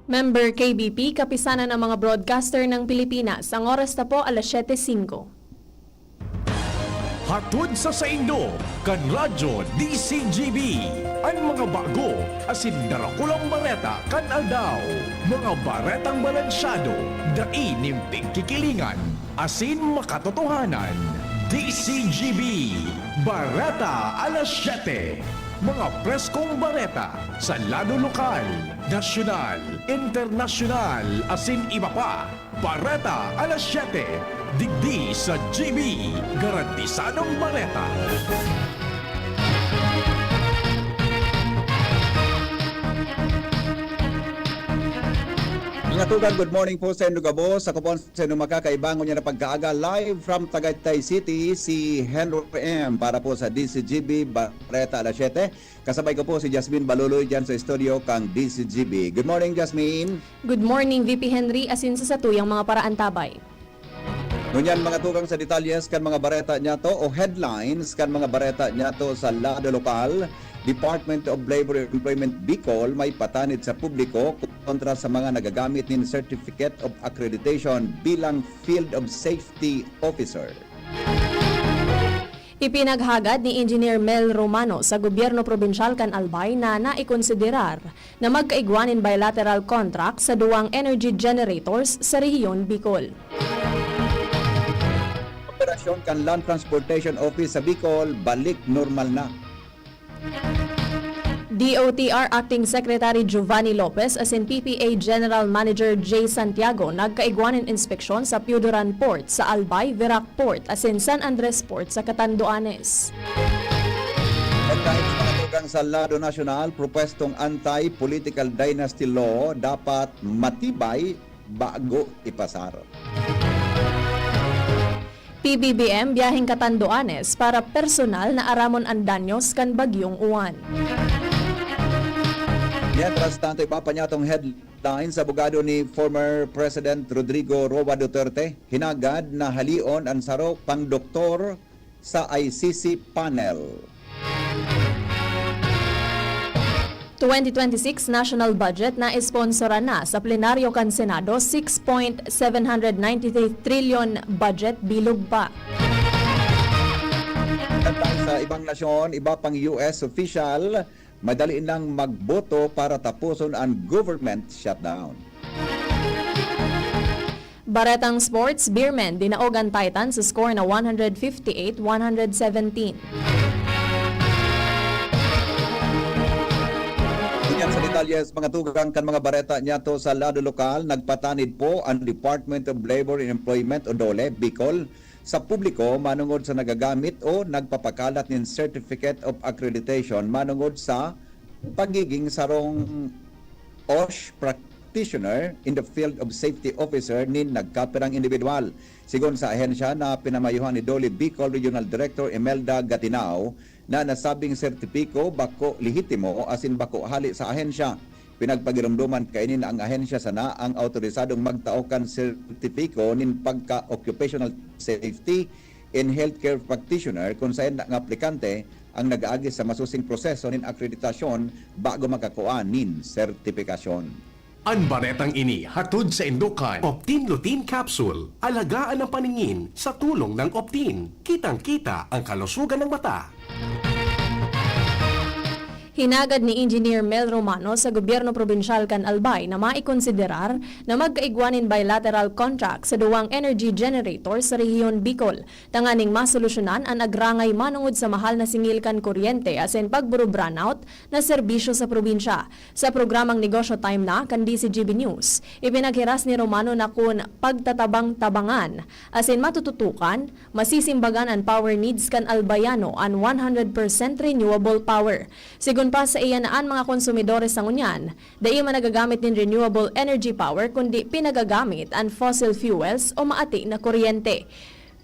Member KBP, kapisanan ng mga broadcaster ng Pilipinas. Ang oras na po, alas 7:05. Hatod sa Saindo, kan Radyo DCGB. Ang mga bago, asin darakulang bareta kan aldaw. Mga baretang balansyado, daing kikilingan, asin makatotohanan. DCGB, Bareta alas 7. Mga preskong bareta sa lado lokal, nasyonal, internasyonal, asin iba pa. Bareta alas 7. Digdi sa GB, garantisadong bareta. Mga tugan, good morning po sa inyo gabo. Sa kupon sa inyo makakaibangon niya na pagkaaga live from Tagaytay City, si Henry M. para po sa DCGB Bareta alas 7. Kasabay ko po si Jasmine Baluloy dyan sa studio kang DCGB. Good morning, Jasmine. Good morning, VP Henry, asin sa satuyang mga paraan tabay. Ngunyan mga tugang sa detalyes kan mga bareta niya to o headlines kan mga bareta niya to sa lado lokal. Department of Labor and Employment Bicol may patanid sa publiko kontra sa mga nagagamit ng Certificate of Accreditation bilang Field of Safety Officer. Ipinaghagad ni Engineer Mel Romano sa gobyerno probinsyal kan Albay na naikonsiderar na magkaigwanin bilateral contract sa duwang energy generators sa rehiyon Bicol. Operasyon kan Land Transportation Office sa Bicol balik normal na. DOTR Acting Secretary Giovanni Lopez asin PPA General Manager Jay Santiago nagkaigwanan inspeksyon sa Piudoran Port sa Albay, Verac Port asin San Andres Port sa Catanduanes. At kahit sa mga tugang sa lado nasyonal, propestong anti-political dynasty law dapat matibay bago ipasar. PBBM biyaheng Catanduanes para personal na aramon ang danyos kan bagyong uwan. Mientras tanto, ipapanyatong headline sa abogado ni former President Rodrigo Roa Duterte, hinagad na halion ang saro pang doktor sa ICC panel. 2026 national budget na isponsoran na sa plenaryo kan Senado, 6.793 trillion budget bilog pa. At sa ibang nasyon, iba pang US official, madali nang magboto para tapuson ang government shutdown. Baretang Sports, Beermen dinaog ang Titans sa score na 158-117. Tingnan sa detalyes, mga tugang kan mga bareta niya to sa lado lokal, nagpatanid po ang Department of Labor and Employment o DOLE, Bicol, sa publiko manungod sa nagagamit o nagpapakalat ng Certificate of Accreditation manungod sa pagiging sarong OSH practitioner in the field of safety officer ni nagkapirang individual. Sigon sa ahensya na pinamayuhan ni DOLE Bicol Regional Director Imelda Gatinao, na nasabing sertipiko bako lehitimo asin bako hali sa ahensya. Pinagpagirumduman kainin ang ahensya sana ang autorizadong magtaokan sertipiko nin pagka-occupational safety in healthcare practitioner kung saan ang aplikante ang nag-aagi sa masusing proseso nin akreditasyon bago makakuha nin sertifikasyon. Ang baretang ini hatod sa Indukan. Optin Lutein Capsule. Alagaan ang paningin sa tulong ng Optin. Kitang-kita ang kalusugan ng mata. Hinagad ni Engineer Mel Romano sa gobyerno probinsyal kan Albay na maikonsiderar na magkaigwanin bilateral contract sa duwang energy generator sa rehiyon Bicol. Tanganing masolusyonan ang agrangay manungod sa mahal na singil kan kuryente asin pagburo brownout na serbisyo sa probinsya. Sa programang Negosyo Time na kan DCGB News, ipinaghiras ni Romano na kun pagtatabang-tabangan asin matututukan, masisimbagan ang power needs kan Albayano an 100% renewable power. Sigun pa sa iyanaan mga konsumidores sa ngunyan, dai man nagagamit ng renewable energy power kundi pinagagamit ang fossil fuels o maati na kuryente.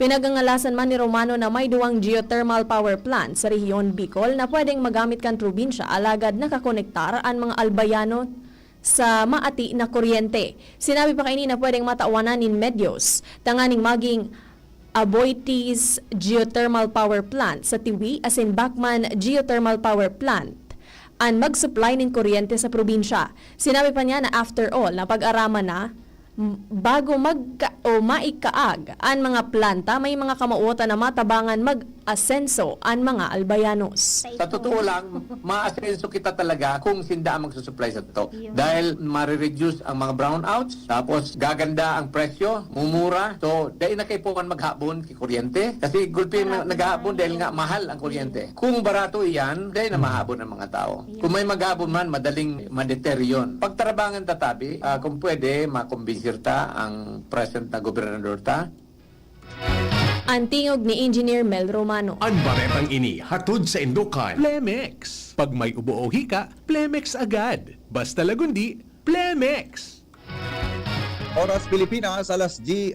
Pinagangalasan man ni Romano na may duwang geothermal power plant sa rehiyon Bicol na pwedeng magamit kan probinsya alagad nakakonektar ang mga Albayano sa maati na kuryente. Sinabi pa kaini na pwedeng matawanan in medios, tanganing maging Aboitiz Geothermal Power Plant sa Tiwi asin Bacman Geothermal Power Plant ang mag-supply ng kuryente sa probinsya. Sinabi pa niya na after all, na pag-araman na bago maikaag ang mga planta, may mga kamauotan na matabangan mag-asenso ang mga albayanos. Sa totoo lang, ma-asenso kita talaga kung sinda ang magsusupply sa to. Dahil marireduce ang mga brownouts, tapos gaganda ang presyo, mumura. So, dahil na kayo po maghapon kay kuryente. Kasi gulpi naghapon dahil nga mahal ang kuryente. Kung barato iyan, dahil na mahabon ang mga tao. Kung may maghapon man, madaling madeter yun. Pagtarabangan tatabi, kung pwede, makumbisir ta ang present na gobernador ta. Ang tingog ni Engineer Mel Romano. Ang baretang ini hatod sa Indukan. Plemex. Pag may ubo o hika, Plemex agad. Basta lagundi, Plemex. Oras Pilipinas, alas 7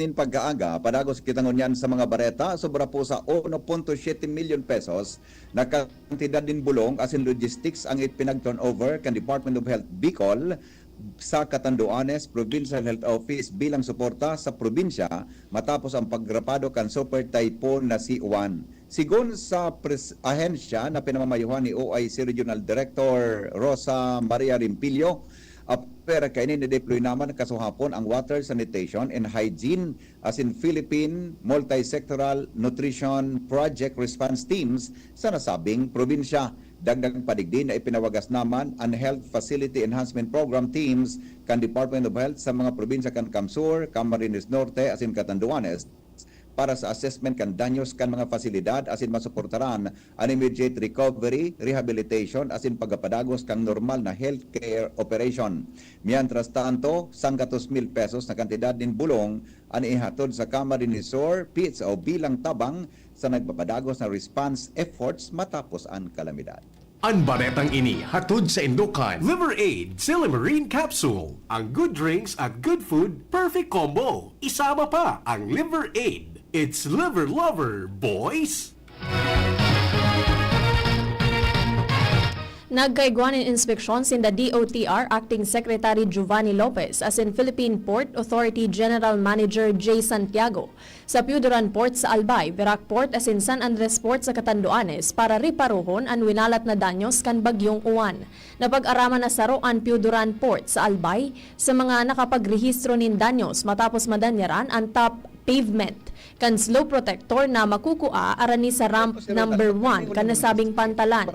nin pagkaaga, padagos kitangon sa mga bareta, sobra po sa 1.7 million pesos na kantidad din bulong as in logistics ang ipinag-turnover kan Department of Health Bicol sa Catanduanes Provincial Health Office bilang suporta sa probinsya matapos ang paggrapado kan Super Typhoon na si Juan. Sigon sa ahensya na pinamamayuhan ni OIC Regional Director Rosa Maria Rimpillo, pera kainin na-deploy naman kasuhapon ang Water Sanitation and Hygiene as in Philippine Multi-Sectoral Nutrition Project Response Teams sa nasabing probinsya. Dagdag padigdi na ipinawagas naman ang Health Facility Enhancement Program Teams kan Department of Health sa mga probinsya kan Camsur, Camarines Norte as in Catanduanes para sa assessment kan danyos kan mga fasilidad as in masuportaran ang immediate recovery, rehabilitation as in pagapadagos kang normal na healthcare operation. Mientras tanto, 100,000 pesos na kantidad din bulong ang ihatod sa Camarines Sur, PHO bilang tabang sa nagpapadagos na response efforts matapos ang kalamidad. Ang baretang ini hatod sa Indukan. Liver Aid Silimarine Capsule. Ang good drinks at good food, perfect combo. Isama pa ang Liver Aid. It's liver lover, boys! Nagkaigwanan inspeksyon sinda DOTR Acting Secretary Giovanni Lopez as in Philippine Port Authority General Manager J. Santiago sa Piuduran Port sa Albay, Verac Port as in San Andres Port sa Catanduanes para riparuhon ang winalat na danyos kan bagyong Uwan. Napag-araman na saro ang Piuduran Port sa Albay sa mga nakapagrehistro nin danyos matapos madanyaran ang top pavement kan slow protector na makukua arani sa ramp number 1 kan nasabing pantalan.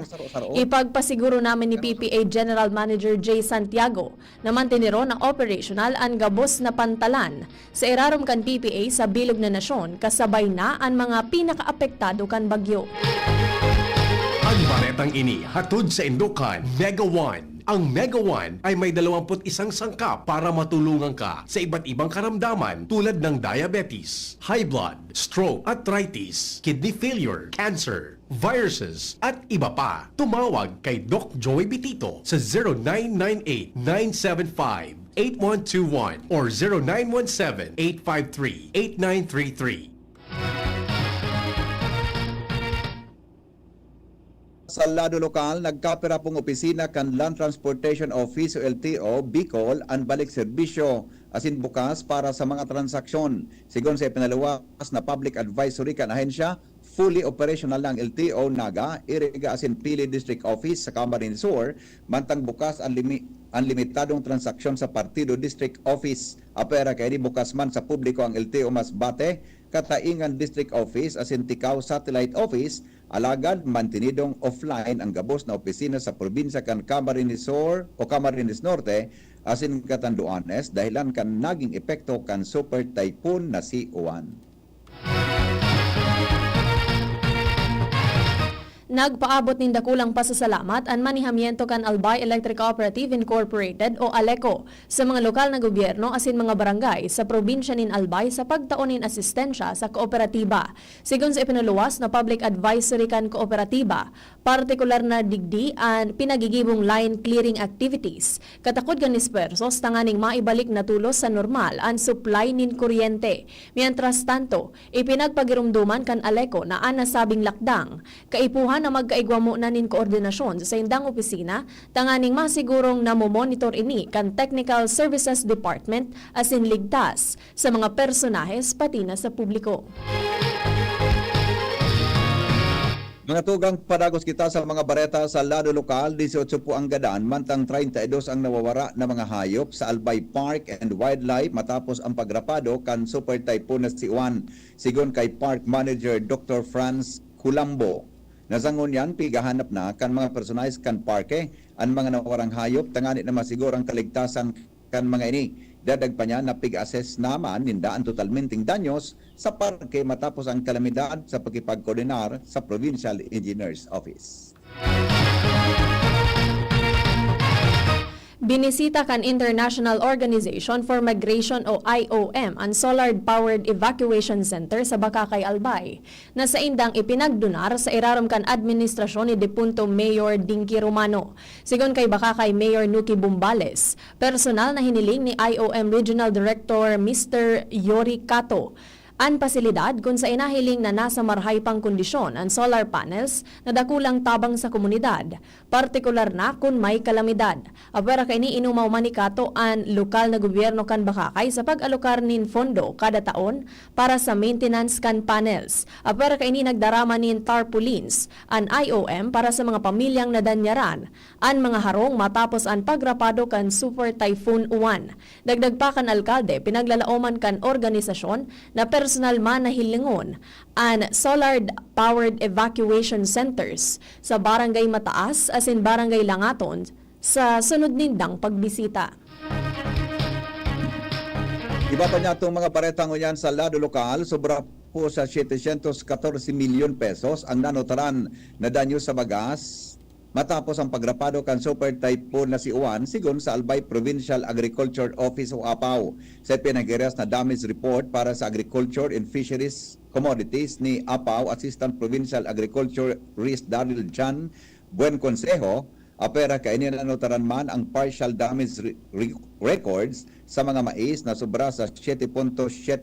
Ipagpasiguro namin ni PPA General Manager J. Santiago na mantenero na operational ang gabos na pantalan sa irarom kan PPA sa bilog na nasyon kasabay na ang mga pinakaapektado kan bagyo. Ang baretang ini hatod sa Indukan. Mega One. Ang Mega One ay may 21 sangkap para matulungan ka sa iba't ibang karamdaman tulad ng diabetes, high blood, stroke, arthritis, kidney failure, cancer, viruses, at iba pa. Tumawag kay Doc Joy Bitito sa 0998-975-8121 or 0917-853-8933. Sa lado lokal, nagkapera pong opisina kan Land Transportation Office o LTO, Bicol, ang balik serbisyo asin bukas para sa mga transaksyon. Sigon sa ipinaluwas na public advisory kan ahensya, fully operational ng LTO Naga, iriga asin Pili District Office sa Camarines Sur, mantang bukas ang limitadong transaksyon sa Partido District Office. Apera kay di bukas man sa publiko ang LTO Masbate, Kataingan District Office asin Tikaw Satellite Office, alagad mantinidong offline ang gabos na opisina sa probinsya kan Camarines Sur o Camarines Norte asin Catanduanes dahilan kan naging epekto kan Super Typhoon na si Juan. Nagpaabot nin dakulang pasasalamat ang manihamiento kan Albay Electric Cooperative Incorporated o ALECO sa mga lokal na gobyerno asin mga barangay sa probinsya nin Albay sa pagtaon nin asistensya sa kooperatiba. Sigon sa ipinaluwas na public advisory kan kooperatiba, partikular na digdi ang pinagigibong line clearing activities. Katakod kan dispersos tanganing maibalik na tulos sa normal ang supply nin kuryente. Mientras tanto, ipinagpagirumduman kan ALECO na ang nasabing lakdang, kaipuhan na magkaigwamo na nin koordinasyon sa indang opisina, tanganing masigurong na monitor ini kan Technical Services Department asin ligtas sa mga personahes pati na sa publiko. Mga tugang padagos kita sa mga bareta sa lado lokal, 18 po ang gadaan, mantang 32 ang nawawara na mga hayop sa Albay Park and Wildlife matapos ang pagrapado kan Super Typhoon na si Juan, sigon kay Park Manager Dr. Franz Culambo. Nasangon yan, pigahanap na kan mga personalis kan parke, ang mga nawawarang hayop, tangani na masiguro ang kaligtasan kan mga ini. Dadag pa niya na pig-assess naman ninda ang totalmenting danyos sa parke matapos ang kalamidad sa pagkipagkoordinar sa Provincial Engineers Office. Binisita kan International Organization for Migration o IOM ang solar-powered evacuation center sa Bakakay, Albay na sa indang ipinagdunar sa irarom kan administrasyon ni Depunto Mayor Dinky Romano. Sigon kay Bakakay Mayor Nuki Bumbales, personal na hiniling ni IOM Regional Director Mr. Yori Kato ang pasilidad kung sa inahiling na nasa marhay pang kondisyon ang solar panels na dakulang tabang sa komunidad, partikular na kung may kalamidad. Apera kay ni inumaw manikato ang lokal na gobyerno kan Bakakay sa pag-alokar nin fondo kada taon para sa maintenance kan panels. Apera kay ni nagdarama nin tarpaulins ang IOM para sa mga pamilyang nadanyaran ang mga harong matapos ang pagrapado kan Super Typhoon Uwan. Dagdag pa kan alkalde, pinaglalaoman kan organisasyon na personal man na hilingon ang solar-powered evacuation centers sa Barangay Mataas asin Barangay Langaton sa sunod nindang pagbisita. Iba pa niya itong mga baretang yan sa lado lokal, sobra po sa 714 milyon pesos ang nanotaran na danyo sa bagas matapos ang pagrapado kan Super Typhoon na si Juan, sigon sa Albay Provincial Agriculture Office o APAW. Sa pinag-iras na damage report para sa Agriculture and Fisheries Commodities ni APAW Assistant Provincial Agriculture Risk Daryl Jan Buen Consejo, apera kay nanotaran man ang partial damage records sa mga mais na sobra sa 7.7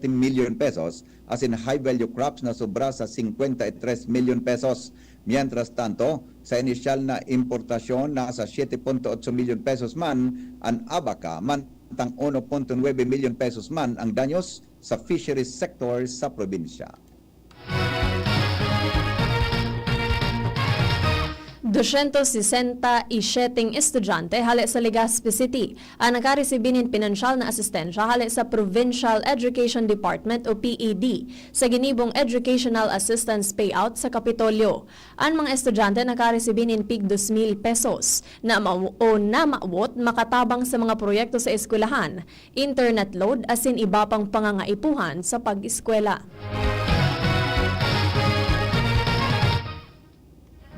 million pesos as in high value crops na sobra sa 53 million pesos. Mientras tanto, sa inisyal na importasyon na sa 7.8 million pesos man ang abaca, mantang 1.9 million pesos man ang danyos sa fisheries sector sa probinsya. 267 estudyante hali sa Legazpi City ang nakaresibinin pinansyal na asistensya hali sa Provincial Education Department o PED sa ginibong Educational Assistance Payout sa Kapitolyo. Ang mga estudyante nakaresibinin pig 2,000 pesos na maawot makatabang sa mga proyekto sa eskwelahan, internet load asin iba pang pangangaipuhan sa pag-eskwela.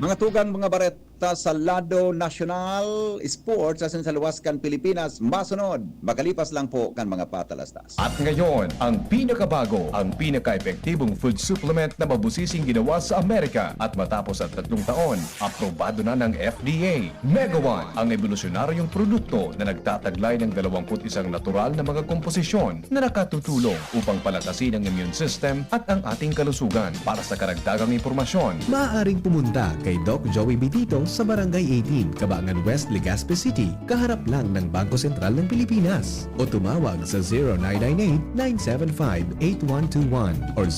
Mga tugang mga bareta sa lado national sports asin sa luwaskan Pilipinas, masunod, makalipas lang po kan mga patalastas. At ngayon, ang pinakabago, ang pinaka-epektibong food supplement na mabusising ginawa sa Amerika at matapos ang 3 taon, aprobado na ng FDA. Mega One, ang evolusyonaryong produkto na nagtataglay ng 21 natural na mga komposisyon na nakatutulong upang palakasin ang immune system at ang ating kalusugan. Para sa karagdagang impormasyon, Maaaring pumunta kay Doc Joey Bitito sa Barangay 18, Cabangan West, Legazpi City, kaharap lang ng Bangko Sentral ng Pilipinas. O tumawag sa 0998-975-8121 or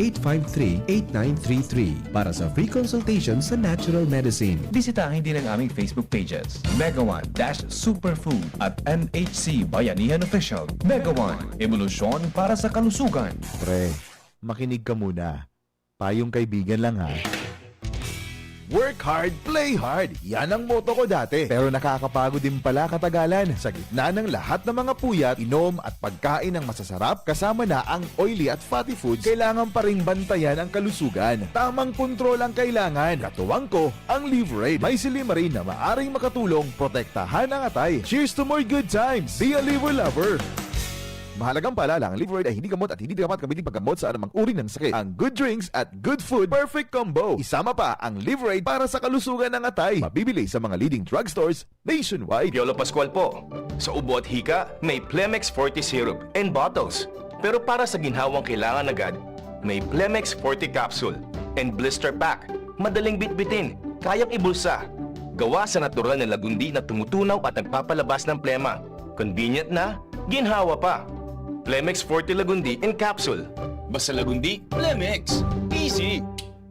0917-853-8933 para sa free consultation sa natural medicine. bisitahin din ang aming Facebook pages, Mega One-Superfood at NHC Bayanihan Official. Mega One, evolusyon para sa kalusugan. Pre, makinig ka muna. Payong kaibigan lang ha. Work hard, play hard. Yan ang motto ko dati. Pero nakakapagod din pala katagalan. Sa gitna ng lahat ng mga puyat, inom at pagkain ng masasarap, kasama na ang oily at fatty foods, kailangan pa ring bantayan ang kalusugan. Tamang kontrol ang kailangan. Katuwang ko, ang Liverade. May silimarin na maaring makatulong protektahan ang atay. Cheers to more good times. Be a liver lover. Mahalagang paalala, ang Liverade ay hindi gamot at hindi dapat gamitin paggamot sa anumang uri ng sakit. Ang good drinks at good food, perfect combo. Isama pa ang Liverade para sa kalusugan ng atay. Mabibili sa mga leading drugstores nationwide. Piolo Pascual po. Sa ubo at hika, may Plemex Forte Syrup and bottles. Pero para sa ginhawang kailangan agad, may Plemex Forte Capsule and Blister Pack. Madaling bitbitin, kayang ibulsa. Gawa sa natural na lagundi na tumutunaw at nagpapalabas ng plema. Convenient na, ginhawa pa. Plemex Forte Lagundi in Capsule. Basta Lagundi, Plemex. Easy!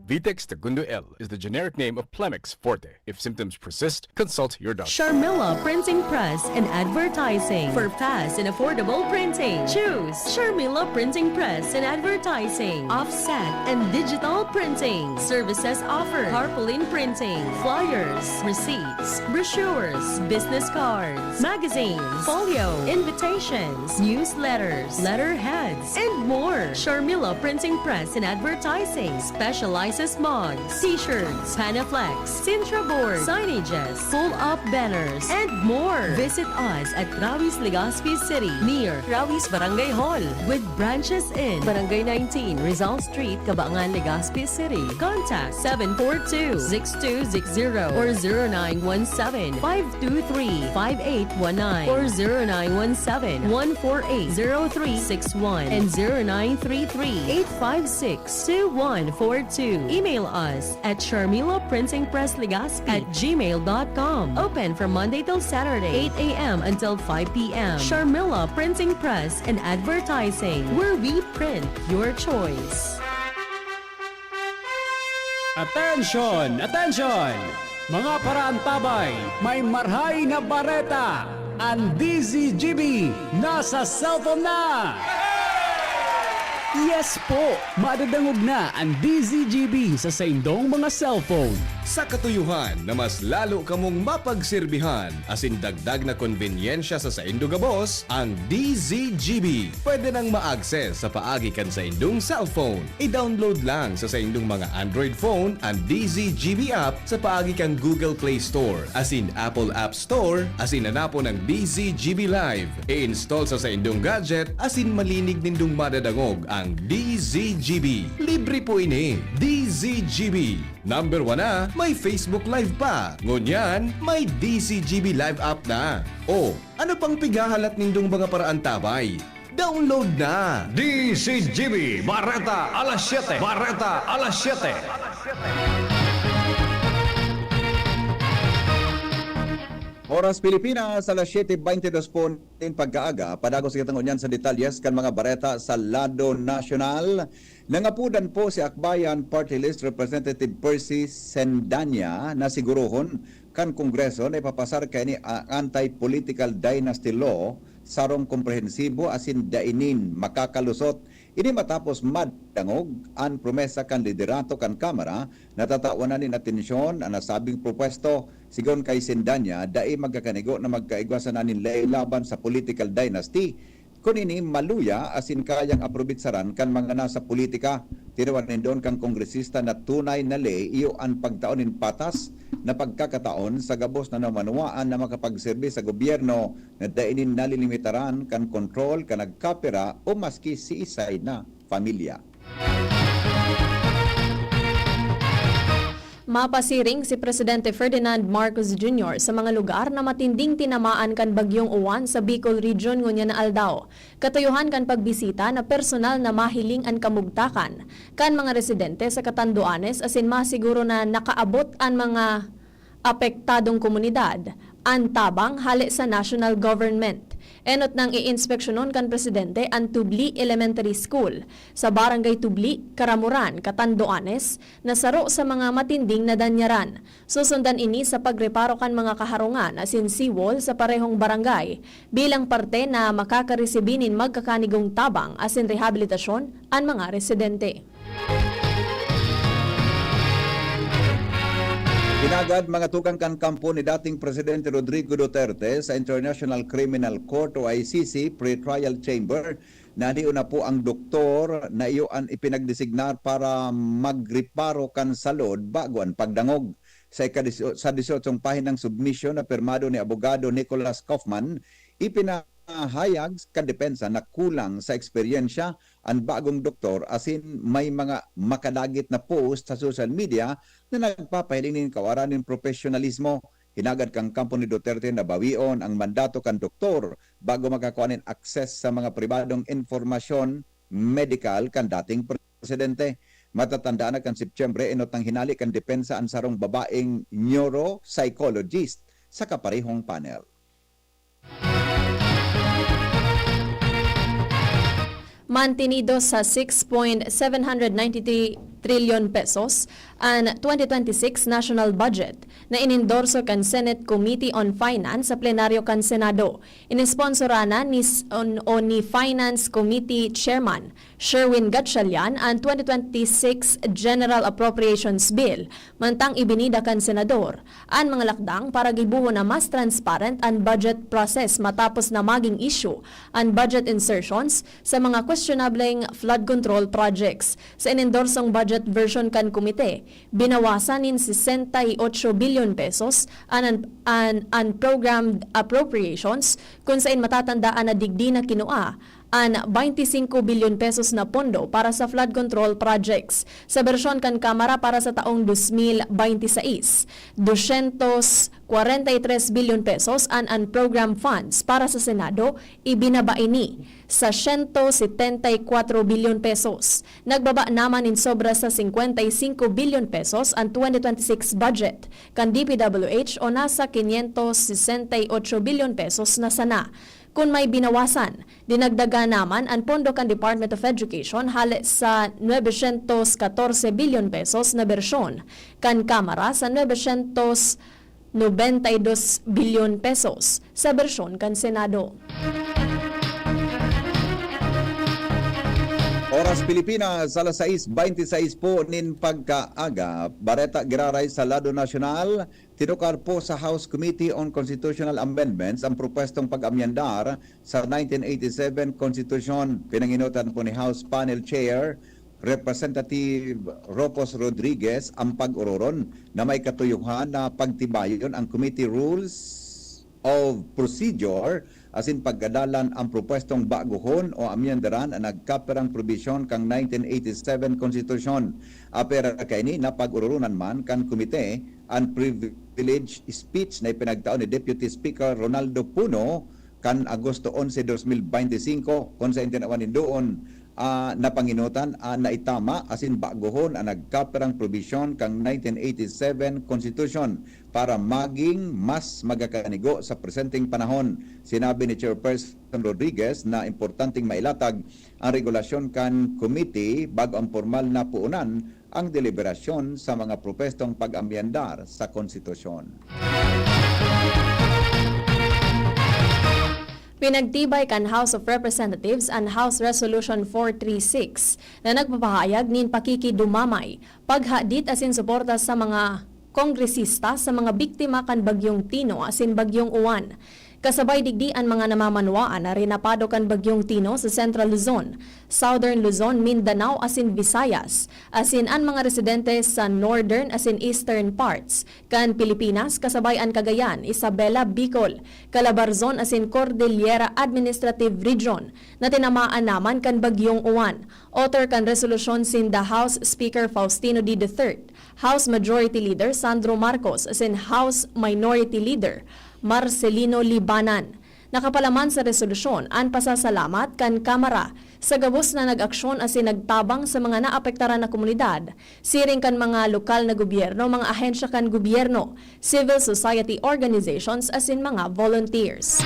Vitex Segundo L is the generic name of Plemix Forte. If symptoms persist, consult your doctor. Sharmila Printing Press and Advertising. For fast and affordable printing, choose Sharmila Printing Press and Advertising. Offset and digital printing. Services offered: tarpaulin printing, flyers, receipts, brochures, business cards, magazines, folio, invitations, newsletters, letterheads, and more. Sharmila Printing Press and Advertising specializes mugs, t-shirts, Panaflex, Sintra board, signages, full-up banners, and more. Visit us at Rawis, Legazpi City, near Rawis Barangay Hall, with branches in Barangay 19, Rizal Street, Cabangan, Legazpi City. Contact 742-6260 or 0917-523-5819 or 0917-148-0361 and 0933-856-2142. Email us at sharmilaprintingpresslegazpi@gmail.com. Open from Monday till Saturday, 8 a.m. until 5 p.m. Sharmila Printing Press and Advertising, where we print your choice. Attention! Attention! Mga paraantabay, may marhay nga bareta. Ang DZGB nasa cellphone na! Yes po! Madadangog na ang DZGB sa saindong mga cellphone. Sa katuyuhan na mas lalo kamong mapagsilbihan, asin dagdag na konbenyensya sa saindong gabos, ang DZGB. Pwede nang ma-access sa paagi kan sa indong cellphone. I-download lang sa saindong mga Android phone ang DZGB app sa paagi kan Google Play Store, asin Apple App Store, asin hanapo ng DZGB Live. I-install sa saindong gadget, asin malinig nindong madadangog ang DZGB. Libre po ini. DZGB. Number 1 na, may Facebook Live pa. Ngunyan, may DZGB Live app na. O, ano pang pigahalat nindong mga paraan tabay? Download na! DZGB Bareta alas 7. Bareta alas 7. Oras Pilipinas, alas 7:22 po din pagkaaga. Padagos sa katangunyan sa detalyes kan mga bareta sa Lado Nacional. Nangapudan po si Akbayan Party List Representative Percy Sendanya na sigurohon kan Kongreso na ipapasar kay ni anti-political dynasty law sarong komprehensibo asin dainin makakalusot. Ini matapos madangog ang promesa kan liderato kan Kamara na tatawanan ni atensyon ang nasabing propwesto sigon kay Sendanya dai magkakanigo na magkaigwasan anin laban sa political dynasty. Kung ini maluya asin kayang aprobitsaran kan mga nasa politika, tinawan nindon kang kongresista na tunay na lay iyo ang pagtaonin patas na pagkakataon sa gabos na namanuaan na makapagserbi sa gobyerno na dainin nalilimitaran kan kontrol kan nagkapera o maski si isay na pamilya. Mapasiring si Presidente Ferdinand Marcos Jr. sa mga lugar na matinding tinamaan kan Bagyong Uwan sa Bicol Region ngunya na Aldao. Katuyuhan kan pagbisita na personal na mahiling ang kamugtakan kan mga residente sa Catanduanes asin masiguro na nakaabot ang mga apektadong komunidad ang tabang hali sa national government. Enot nang i-inspeksyonon kan Presidente ang Tubli Elementary School sa Barangay Tubli, Karamuran, Catanduanes na saro sa mga matinding na danyaran. Susundan ini sa pagreparo kan mga kaharungan asin seawall sa parehong barangay bilang parte na makakaresibinin magkakanigong tabang asin rehabilitasyon ang mga residente. Pinagad mga tukang kan kampo ni dating Presidente Rodrigo Duterte sa International Criminal Court o ICC Pre-Trial Chamber na na po ang doktor na iyo ang ipinagdesignar para magreparo kan salod bago ang pagdangog. Sa 18 pahinang submission na permado ni abogado Nicholas Kaufman, ipinahayag kan depensa na kulang sa eksperyensya ang bagong doktor asin may mga makadagit na post sa social media na nagpapahiling ng kawaran ng profesionalismo. Hinagad kang kampo ni Duterte na bawion ang mandato kan doktor bago makakuha ng access sa mga pribadong informasyon medical kan dating presidente. Matatandaan na kan Setyembre enot ang hinali kan depensa ang sarong babaeng neuropsychologist sa kaparehong panel. Mantinido sa 6.793 trilyon pesos ang 2026 national budget na inendorso kan Senate Committee on Finance sa plenaryo kan Senado. Inisponsora na ni Finance Committee Chairman Sherwin Gatchalian ang 2026 General Appropriations Bill, mantang ibinida kan Senador ang mga lakdang para gibuho na mas transparent ang budget process matapos na maging issue ang budget insertions sa mga questionableng flood control projects. Sa inendorsong budget version kan komite, binawasan nin 68 billion pesos ang unprogrammed appropriations kung saan matatandaan na digdi na kinua ang 25 billion pesos na pondo para sa flood control projects. Sa bersyon kan Kamara para sa taong 2026, 243 billion pesos ang unprogrammed funds para sa Senado, ibinabaini sa 174 billion pesos. Nagbaba naman in sobra sa 55 billion pesos ang 2026 budget kan DPWH o nasa 568 billion pesos na sana. Kung may binawasan, dinagdaga naman ang pondo kan Department of Education hali sa 914 billion pesos na bersyon, kan Kamara sa 992 billion pesos sa bersyon kan Senado. Oras Pilipinas, alas 6:26 po nin pagkaaga. Bareta giraray sa Lado Nasyonal, tinukar po sa House Committee on Constitutional Amendments ang propwestong pag-amyandar sa 1987 Constitution. Pinanginutan po ni House Panel Chair Representative Ropos Rodriguez ang pag-uroron na may katuyuhan na pagtibayon ang Committee Rules of Procedure asin pagkadalan ang propwestong baguhon o amyendaran ang nagkaperang probisyon kang 1987 Constitution. Apera kaini na pag-ururunan man kan komite ang privilege speech na ipinagtaon ni Deputy Speaker Ronaldo Puno kan Agosto 11, 2025 kung sa intinawanin doon na panginutan na itama asin baguhon ang nagkaperang probisyon kang 1987 Constitution para maging mas magakanigo sa presenteng panahon. Sinabi ni Chairperson Rodriguez na importanteng mailatag ang regulasyon kan committee bago ang formal na puunan ang deliberasyon sa mga propestong pag-amyandar sa konstitusyon. Pinagtibay kan House of Representatives ang House Resolution 436 na nagpapahayag nin pakikidumamay, paghadit asin suporta sa mga kongresista sa mga biktima kan Bagyong Tino asin Bagyong Uwan. Kasabay digdi ang mga namamanwaan na rinapado kan Bagyong Tino sa Central Luzon, Southern Luzon, Mindanao asin Visayas, asin ang mga residente sa Northern asin Eastern parts kan Pilipinas kasabay ang Cagayan, Isabela, Bicol, Calabarzon asin Cordillera Administrative Region na tinamaan naman kan Bagyong Uwan. Author kan resolusyon sin the House Speaker Faustino D. III, House Majority Leader Sandro Marcos asin House Minority Leader Marcelino Libanan. Nakapalaman sa resolusyon ang pasasalamat kan Kamara sa gabos na nag-aksyon asin nagtabang sa mga naapektaran na komunidad, siring kan mga lokal na gobyerno, mga ahensya kan gobyerno, civil society organizations asin mga volunteers.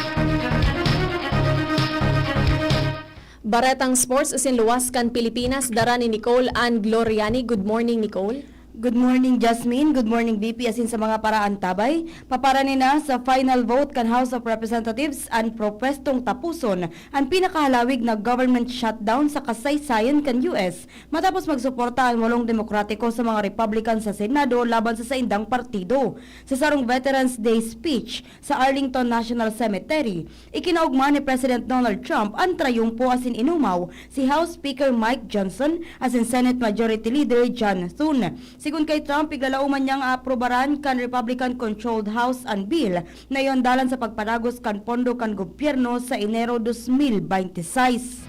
Baretang Sports asin luwas kan Pilipinas, dara ni Nicole Ann Gloriani. Good morning, Nicole. Good morning, Jasmine. Good morning, VP. Asin sa mga paraan tabay. Paparani na sa final vote kan House of Representatives ang propwestong tapuson ang pinakahalawig na government shutdown sa kasaysayan kan US matapos magsuporta ang 8 demokratiko sa mga Republican sa Senado laban sa saindang partido. Sa sarong Veterans Day speech sa Arlington National Cemetery, ikinaugma ni President Donald Trump ang trayumpo asin inumaw si House Speaker Mike Johnson asin Senate Majority Leader John Thune. Sigun kay Trump, iglalauman niyang aprobaran kan Republican-controlled House ang bill na iyon dalan sa pagparagos kan pondo kan gobyerno sa Enero 2026.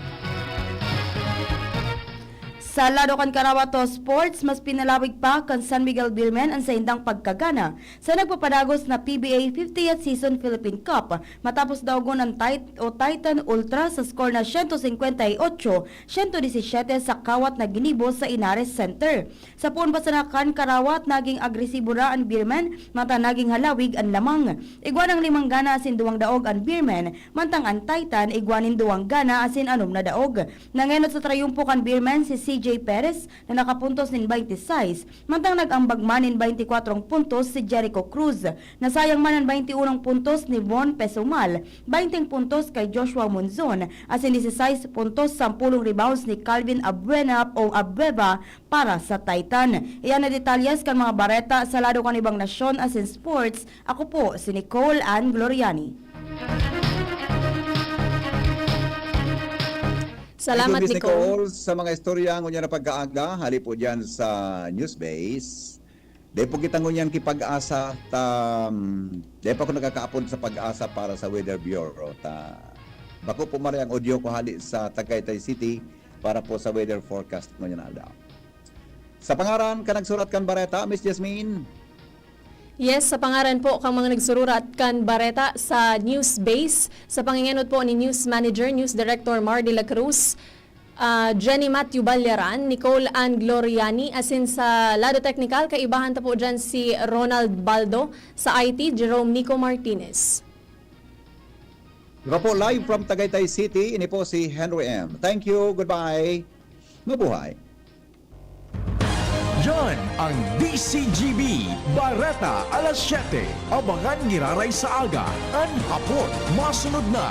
Sa lado kan Karawato Sports, mas pinalawig pa kan San Miguel Beermen ang saindang pagkagana sa nagpapadagos na PBA 50th Season Philippine Cup matapos daogon ang Titan Ultra sa score na 158-117 sa kawat na ginibo sa Inares Center. Sa puon basanakan Karawat, naging agresibo ra ang Beermen, mata naging halawig ang lamang. Igwan ang 5 gana asin 2 daog ang Beermen, mantang ang Titan igwanin 2 gana asin 6 na daog. Nangenot sa trayumpo kan Beermen si CJ RJ Perez na nakapuntos nin 26, mantang nag-ambag man nin 24 puntos si Jericho Cruz. Nasayang man ang 21 puntos ni Von Pesumal, 20 puntos kay Joshua Monzon, as in 16 puntos 10 rebounds ni Calvin Abuena o Abueva para sa Titan. Iyan na detalyes kan mga bareta sa lado kan ibang nasyon as in sports. Ako po si Nicole Ann Gloriani. Salamat, Miss Nicole. Sa mga istorya ngunya na pagkaaga, hali po dyan sa Newsbase. Di po kita ngunyan kipag-asa, di pa ko nagkakaapon sa pag-asa para sa Weather Bureau. Bako po mari ang audio ko hali sa Tagaytay City para po sa weather forecast ngunya na aldaw. Sa pangaran ka nagsurat kan bareta, Miss Jasmine? Yes, sa pangaran po kang mga nagsururat kan bareta sa Newsbase, sa panginganod po ni News Manager, News Director Mar de la Cruz, Jenny Matthew Balyaran, Nicole Ann Gloriani, asin sa lado technical, kaibahan ta po dyan si Ronald Baldo, sa IT, Jerome Nico Martinez. Diba po live from Tagaytay City, ini po si Henry M. Thank you, goodbye, mabuhay. Yan ang DCGB Bareta alas 7. Abangan giraray sa aga. An hapon. Masunod na